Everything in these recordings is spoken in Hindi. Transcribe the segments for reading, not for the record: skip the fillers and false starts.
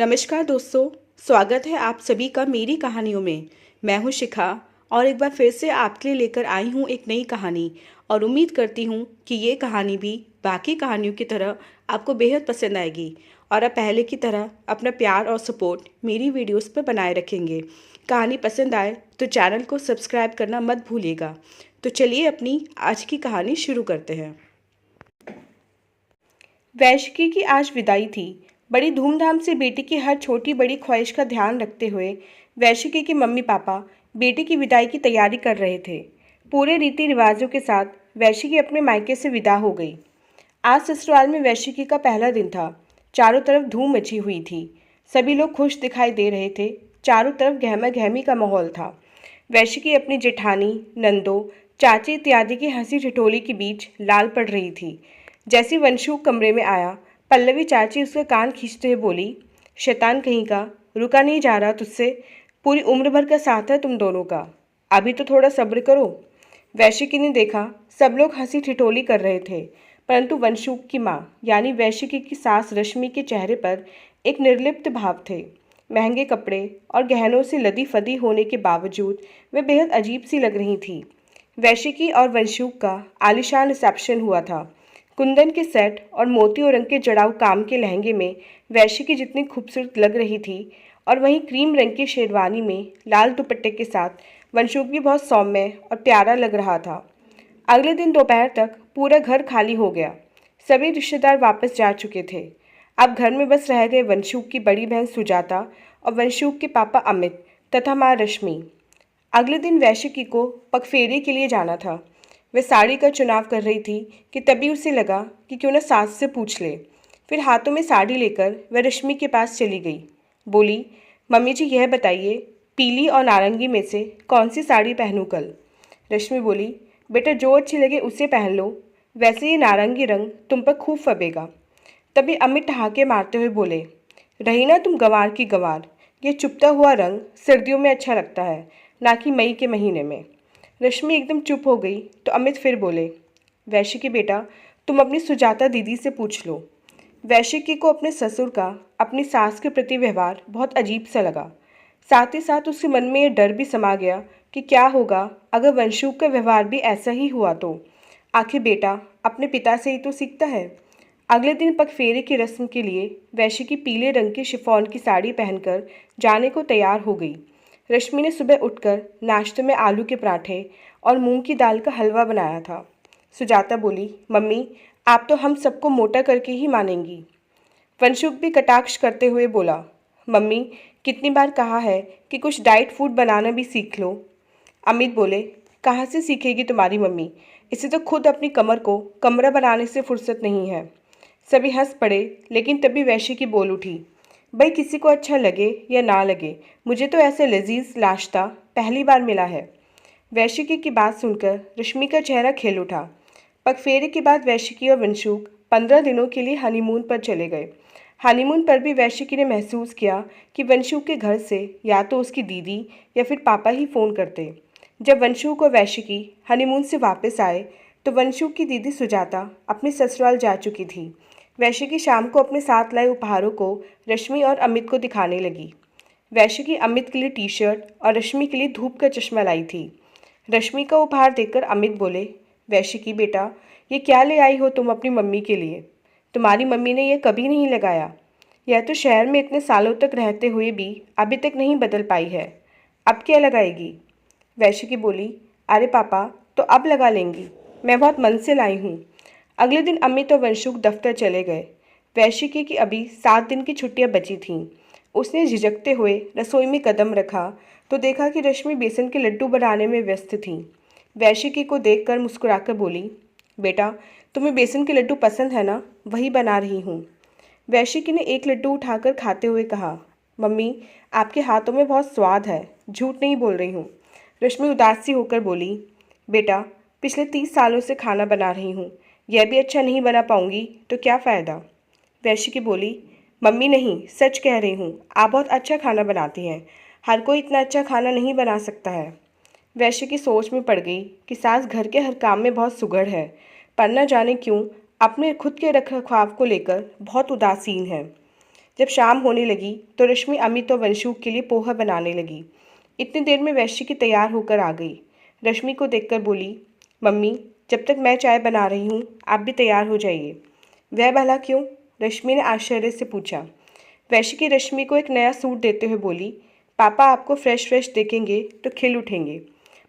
नमस्कार दोस्तों। स्वागत है आप सभी का मेरी कहानियों में। मैं हूं शिखा और एक बार फिर से आपके लिए लेकर आई हूं एक नई कहानी और उम्मीद करती हूं कि ये कहानी भी बाकी कहानियों की तरह आपको बेहद पसंद आएगी और आप पहले की तरह अपना प्यार और सपोर्ट मेरी वीडियोस पर बनाए रखेंगे। कहानी पसंद आए तो चैनल को सब्सक्राइब करना मत भूलिएगा। तो चलिए अपनी आज की कहानी शुरू करते हैं। वैशिकी की आज विदाई थी। बड़ी धूमधाम से बेटी की हर छोटी बड़ी ख्वाहिश का ध्यान रखते हुए वैशिकी के मम्मी पापा बेटी की विदाई की तैयारी कर रहे थे। पूरे रीति रिवाजों के साथ वैशिकी अपने मायके से विदा हो गई। आज ससुराल में वैशिकी का पहला दिन था। चारों तरफ धूम मची हुई थी। सभी लोग खुश दिखाई दे रहे थे। चारों तरफ गहमा गहमी का माहौल था। वैशिकी अपनी जेठानी, नंदों, चाची इत्यादि की हंसी ठिठोली के बीच लाल पड़ रही थी। जैसे वंशु कमरे में आया, पल्लवी चाची उसका कान खींचते हुए बोली, शैतान कहीं का, रुका नहीं जा रहा तुझसे। पूरी उम्र भर का साथ है तुम दोनों का, अभी तो थोड़ा सब्र करो। वैशिकी ने देखा सब लोग हंसी ठिठोली कर रहे थे, परंतु वंशुक की माँ यानी वैशिकी की सास रश्मि के चेहरे पर एक निर्लिप्त भाव थे। महंगे कपड़े और गहनों से लदी फदी होने के बावजूद वे बेहद अजीब सी लग रही थी। वैशिकी और वंशुक का आलीशान रिसेप्शन हुआ था। कुंदन के सेट और मोतियों रंग के जड़ाऊ काम के लहंगे में वैशिकी जितनी खूबसूरत लग रही थी और वहीं क्रीम रंग की शेरवानी में लाल दुपट्टे के साथ वंशुक भी बहुत सौम्य और प्यारा लग रहा था। अगले दिन दोपहर तक पूरा घर खाली हो गया। सभी रिश्तेदार वापस जा चुके थे। अब घर में बस रह गए वंशुक की बड़ी बहन सुजाता और वंशुक के पापा अमित तथा माँ रश्मि। अगले दिन वैशिकी को पगफेरे के लिए जाना था। वह साड़ी का चुनाव कर रही थी कि तभी उसे लगा कि क्यों न सास से पूछ ले। फिर हाथों में साड़ी लेकर वह रश्मि के पास चली गई। बोली, मम्मी जी यह बताइए, पीली और नारंगी में से कौन सी साड़ी पहनूं कल। रश्मि बोली, बेटा जो अच्छी लगे उसे पहन लो, वैसे ये नारंगी रंग तुम पर खूब फबेगा। तभी अमित ठहाके मारते हुए बोले, रही ना तुम गंवार की गंवार, ये चुभता हुआ रंग सर्दियों में अच्छा लगता है, ना कि मई के महीने में। रश्मि एकदम चुप हो गई तो अमित फिर बोले, वैशिकी बेटा तुम अपनी सुजाता दीदी से पूछ लो। वैशिकी को अपने ससुर का अपनी सास के प्रति व्यवहार बहुत अजीब सा लगा। साथ ही साथ उसके मन में यह डर भी समा गया कि क्या होगा अगर वंशुक का व्यवहार भी ऐसा ही हुआ तो। आखिर बेटा अपने पिता से ही तो सीखता है। अगले दिन पगफेरे की रस्म के लिए वैशिकी पीले रंग की शिफॉन की साड़ी पहनकर जाने को तैयार हो गई। रश्मि ने सुबह उठकर नाश्ते में आलू के पराठे और मूंग की दाल का हलवा बनाया था। सुजाता बोली, मम्मी आप तो हम सबको मोटा करके ही मानेंगी। वंशुक भी कटाक्ष करते हुए बोला, मम्मी कितनी बार कहा है कि कुछ डाइट फूड बनाना भी सीख लो। अमित बोले, कहाँ से सीखेगी तुम्हारी मम्मी, इसे तो खुद अपनी कमर को कमरा बनाने से फुर्सत नहीं है। सभी हंस पड़े, लेकिन तभी वैशिकी बोल उठी, भाई किसी को अच्छा लगे या ना लगे, मुझे तो ऐसे लजीज नाश्ता पहली बार मिला है। वैशिकी की बात सुनकर रश्मि का चेहरा खिल उठा। पगफेरे के बाद वैशिकी और वंशुक 15 दिनों के लिए हनीमून पर चले गए। हनीमून पर भी वैशिकी ने महसूस किया कि वंशुक के घर से या तो उसकी दीदी या फिर पापा ही फ़ोन करते। जब वंशुक और वैशिकी हनीमून से वापस आए तो वंशुक की दीदी सुजाता अपने ससुराल जा चुकी थी। वैशिकी शाम को अपने साथ लाए उपहारों को रश्मि और अमित को दिखाने लगी। वैशिकी अमित के लिए टी शर्ट और रश्मि के लिए धूप का चश्मा लाई थी। रश्मि का उपहार देखकर अमित बोले, वैशिकी बेटा ये क्या ले आई हो तुम अपनी मम्मी के लिए, तुम्हारी मम्मी ने यह कभी नहीं लगाया। यह तो शहर में इतने सालों तक रहते हुए भी अभी तक नहीं बदल पाई है, अब क्या लगाएगी। वैशिकी बोली, अरे पापा तो अब लगा लेंगी, मैं बहुत मन से लाई हूँ। अगले दिन अमित और वंशुक दफ्तर चले गए। वैशिकी की अभी 7 दिन की छुट्टियां बची थीं। उसने झिझकते हुए रसोई में कदम रखा तो देखा कि रश्मि बेसन के लड्डू बनाने में व्यस्त थीं। वैशिकी को देखकर मुस्कुराकर बोली, बेटा तुम्हें बेसन के लड्डू पसंद है ना, वही बना रही हूँ। वैशिकी ने एक लड्डू उठाकर खाते हुए कहा, मम्मी आपके हाथों में बहुत स्वाद है, झूठ नहीं बोल रही हूँ। रश्मि उदास सी होकर बोली, बेटा पिछले 30 सालों से खाना बना रही हूँ, यह भी अच्छा नहीं बना पाऊंगी तो क्या फ़ायदा। वैशिकी बोली, मम्मी नहीं सच कह रही हूँ, आप बहुत अच्छा खाना बनाती हैं, हर कोई इतना अच्छा खाना नहीं बना सकता है। वैशिकी सोच में पड़ गई कि सास घर के हर काम में बहुत सुघड़ है, पर न जाने क्यों अपने खुद के रख रखाव को लेकर बहुत उदासीन है। जब शाम होने लगी तो रश्मि अमित और वंशुक के लिए पोहा बनाने लगी। इतनी देर में वैश्यकी तैयार होकर आ गई। रश्मि को देखकर बोली, मम्मी जब तक मैं चाय बना रही हूँ आप भी तैयार हो जाइए। वह भला क्यों? रश्मि ने आश्चर्य से पूछा। वैश्यकी रश्मि को एक नया सूट देते हुए बोली, पापा आपको फ्रेश फ्रेश देखेंगे तो खिल उठेंगे।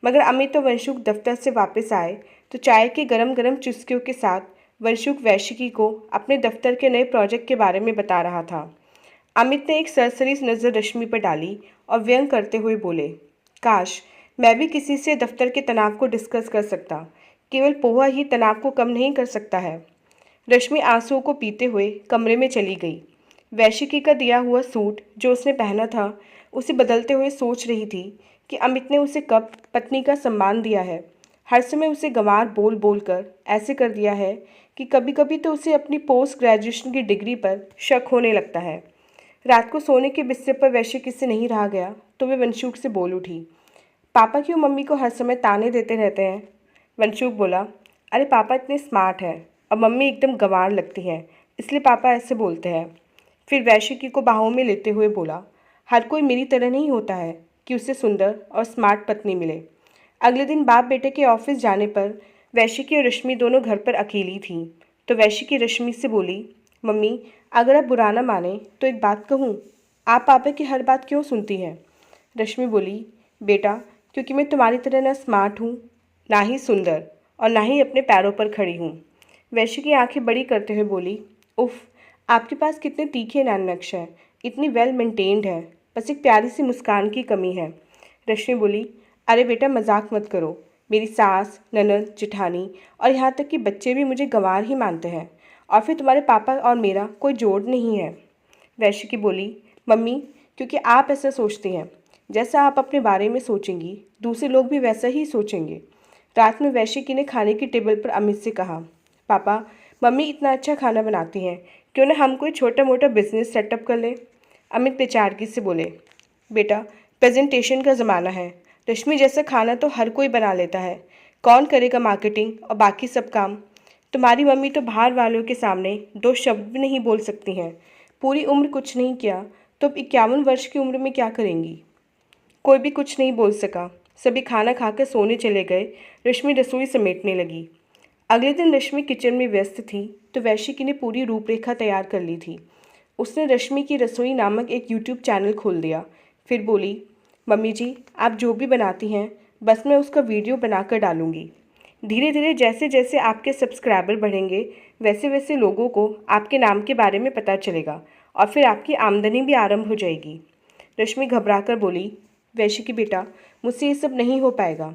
मगर अमित और वंशुक दफ्तर से वापस आए तो चाय की गरम गरम चुस्कियों के साथ वंशुक वैश्यकी को अपने दफ्तर के नए प्रोजेक्ट के बारे में बता रहा था। अमित ने एक सरसरी नज़र रश्मि पर डाली और व्यंग करते हुए बोले, काश मैं भी किसी से दफ्तर के तनाव को डिस्कस कर सकता। केवल पोहा ही तनाव को कम नहीं कर सकता है। रश्मि आंसुओं को पीते हुए कमरे में चली गई। वैश्यकी का दिया हुआ सूट जो उसने पहना था उसे बदलते हुए सोच रही थी कि अमित ने उसे कब पत्नी का सम्मान दिया है। हर समय उसे गंवार बोल बोल कर ऐसे कर दिया है कि कभी कभी तो उसे अपनी पोस्ट ग्रेजुएशन की डिग्री पर शक होने लगता है। रात को सोने के बिस्तर पर वैश्यकी से नहीं रहा गया तो वे वंशुक से बोल उठी, पापा क्यों मम्मी को हर समय ताने देते रहते हैं? वंशुक बोला, अरे पापा इतने स्मार्ट हैं और मम्मी एकदम गंवार लगती हैं, इसलिए पापा ऐसे बोलते हैं। फिर वैश्यकी को बाहों में लेते हुए बोला, हर कोई मेरी तरह नहीं होता है कि उसे सुंदर और स्मार्ट पत्नी मिले। अगले दिन बाप बेटे के ऑफिस जाने पर वैश्यकी और रश्मि दोनों घर पर अकेली थीं तो वैश्यकी रश्मि से बोली, मम्मी अगर आप बुरा ना माने तो एक बात कहूँ, आप पापा की हर बात क्यों सुनती हैं? रश्मि बोली, बेटा क्योंकि मैं तुम्हारी तरह ना स्मार्ट हूँ, ना ही सुंदर और ना ही अपने पैरों पर खड़ी हूँ। वैश्यकी आंखें बड़ी करते हुए बोली, उफ, आपके पास कितने तीखे नैन नक्श हैं, इतनी वेल मेंटेन्ड है, बस एक प्यारी सी मुस्कान की कमी है। रश्मि बोली, अरे बेटा मजाक मत करो, मेरी सास, ननद, जेठानी और यहाँ तक कि बच्चे भी मुझे गंवार ही मानते हैं और फिर तुम्हारे पापा और मेरा कोई जोड़ नहीं है। वैश्यकी बोली, मम्मी क्योंकि आप ऐसा सोचती हैं, जैसा आप अपने बारे में सोचेंगी दूसरे लोग भी वैसा ही सोचेंगे। रात में वैश्यकी ने खाने की टेबल पर अमित से कहा, पापा मम्मी इतना अच्छा खाना बनाती हैं, क्यों ना हम कोई छोटा मोटा बिजनेस सेटअप कर लें? अमित बेचारगी से बोले, बेटा प्रेजेंटेशन का ज़माना है, रश्मि जैसा खाना तो हर कोई बना लेता है, कौन करेगा मार्केटिंग और बाकी सब काम? तुम्हारी मम्मी तो बाहर वालों के सामने दो शब्द भी नहीं बोल सकती हैं, पूरी उम्र कुछ नहीं किया तो अब 51 वर्ष की उम्र में क्या करेंगी? कोई भी कुछ नहीं बोल सका। सभी खाना खाकर सोने चले गए। रश्मि रसोई समेटने लगी। अगले दिन रश्मि किचन में व्यस्त थी तो वैश्यकी ने पूरी रूपरेखा तैयार कर ली थी। उसने रश्मि की रसोई नामक एक यूट्यूब चैनल खोल दिया। फिर बोली, मम्मी जी आप जो भी बनाती हैं बस मैं उसका वीडियो बनाकर डालूंगी। धीरे धीरे जैसे जैसे आपके सब्सक्राइबर बढ़ेंगे वैसे वैसे लोगों को आपके नाम के बारे में पता चलेगा और फिर आपकी आमदनी भी आरंभ हो जाएगी। रश्मि घबराकर बोली, वैश्यकी बेटा मुझसे ये सब नहीं हो पाएगा।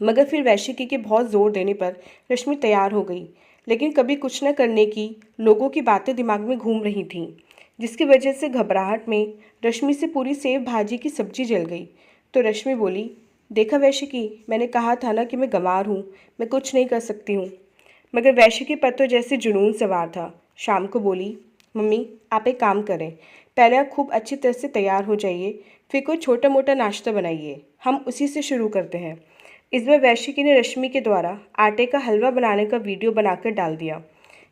मगर फिर वैश्यकी के बहुत ज़ोर देने पर रश्मि तैयार हो गई, लेकिन कभी कुछ न करने की लोगों की बातें दिमाग में घूम रही थीं, जिसकी वजह से घबराहट में रश्मि से पूरी सेव भाजी की सब्जी जल गई। तो रश्मि बोली, देखा वैश्यकी, मैंने कहा था ना कि मैं गंवार हूँ, मैं कुछ नहीं कर सकती हूँ। मगर वैश्यकी पर तो जैसे जुनून सवार था। शाम को बोली, मम्मी आप एक काम करें, पहले आप खूब अच्छी तरह से तैयार हो जाइए, फिर कोई छोटा मोटा नाश्ता बनाइए, हम उसी से शुरू करते हैं। इस बार वैश्यकी ने रश्मि के द्वारा आटे का हलवा बनाने का वीडियो बनाकर डाल दिया।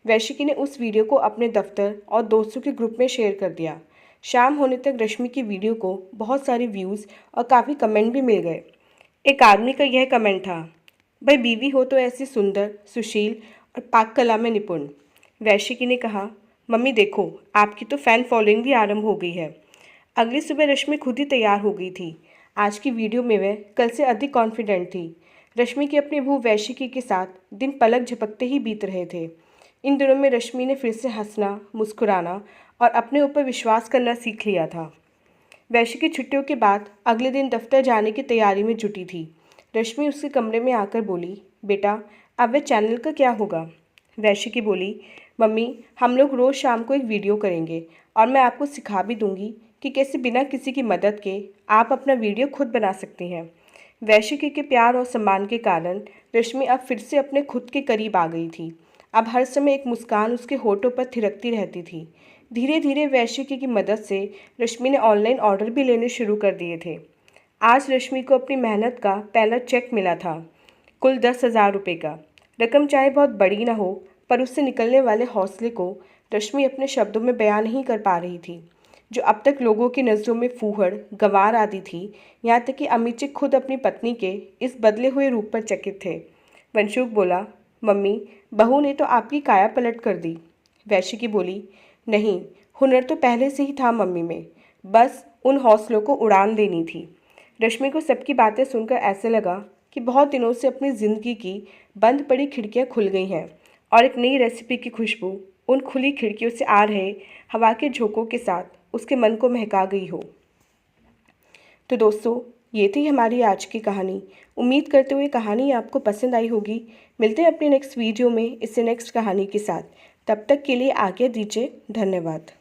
वैश्यकी ने उस वीडियो को अपने दफ्तर और दोस्तों के ग्रुप में शेयर कर दिया। शाम होने तक रश्मि की वीडियो को बहुत सारे व्यूज़ और काफ़ी कमेंट भी मिल गए। एक आदमी का यह कमेंट था, भाई बीवी हो तो ऐसी सुंदर, सुशील और पाक कला में निपुण। वैश्यकी ने कहा, मम्मी देखो आपकी तो फ़ैन फॉलोइंग भी आरंभ हो गई है। अगली सुबह रश्मि खुद ही तैयार हो गई थी। आज की वीडियो में वह कल से अधिक कॉन्फिडेंट थी। रश्मि के अपनी बहू वैश्यकी के साथ दिन पलक झपकते ही बीत रहे थे। इन दिनों में रश्मि ने फिर से हंसना, मुस्कुराना और अपने ऊपर विश्वास करना सीख लिया था। वैश्यकी छुट्टियों के बाद अगले दिन दफ्तर जाने की तैयारी में जुटी थी। रश्मि उसके कमरे में आकर बोली, बेटा अब वह चैनल का क्या होगा? वैश्यकी बोली, मम्मी हम लोग रोज़ शाम को एक वीडियो करेंगे और मैं आपको सिखा भी दूंगी कि कैसे बिना किसी की मदद के आप अपना वीडियो खुद बना सकती हैं। वैश्यकी के प्यार और सम्मान के कारण रश्मि अब फिर से अपने खुद के करीब आ गई थी। अब हर समय एक मुस्कान उसके होठों पर थिरकती रहती थी। धीरे धीरे वैश्यकी की मदद से रश्मि ने ऑनलाइन ऑर्डर भी लेने शुरू कर दिए थे। आज रश्मि को अपनी मेहनत का पहला चेक मिला था, कुल 10,000 रुपये का। रकम चाहे बहुत बड़ी ना हो पर उससे निकलने वाले हौसले को रश्मि अपने शब्दों में बयान नहीं कर पा रही थी। जो अब तक लोगों की नज़रों में फूहड़, गंवार आती थी, यहाँ तक कि अमित खुद अपनी पत्नी के इस बदले हुए रूप पर चकित थे। वंशुक बोला, मम्मी, बहू ने तो आपकी काया पलट कर दी। वैशिकी बोली, नहीं, हुनर तो पहले से ही था मम्मी में, बस उन हौसलों को उड़ान देनी थी। रश्मि को सबकी बातें सुनकर ऐसे लगा कि बहुत दिनों से अपनी ज़िंदगी की बंद पड़ी खिड़कियां खुल गई हैं और एक नई रेसिपी की खुशबू उन खुली खिड़कियों से आ रहे हवा के झोंकों के साथ उसके मन को महका गई हो। तो दोस्तों, ये थी हमारी आज की कहानी। उम्मीद करते हुए कहानी आपको पसंद आई होगी। मिलते हैं अपने नेक्स्ट वीडियो में इससे नेक्स्ट कहानी के साथ। तब तक के लिए आज्ञा दीजिए। धन्यवाद।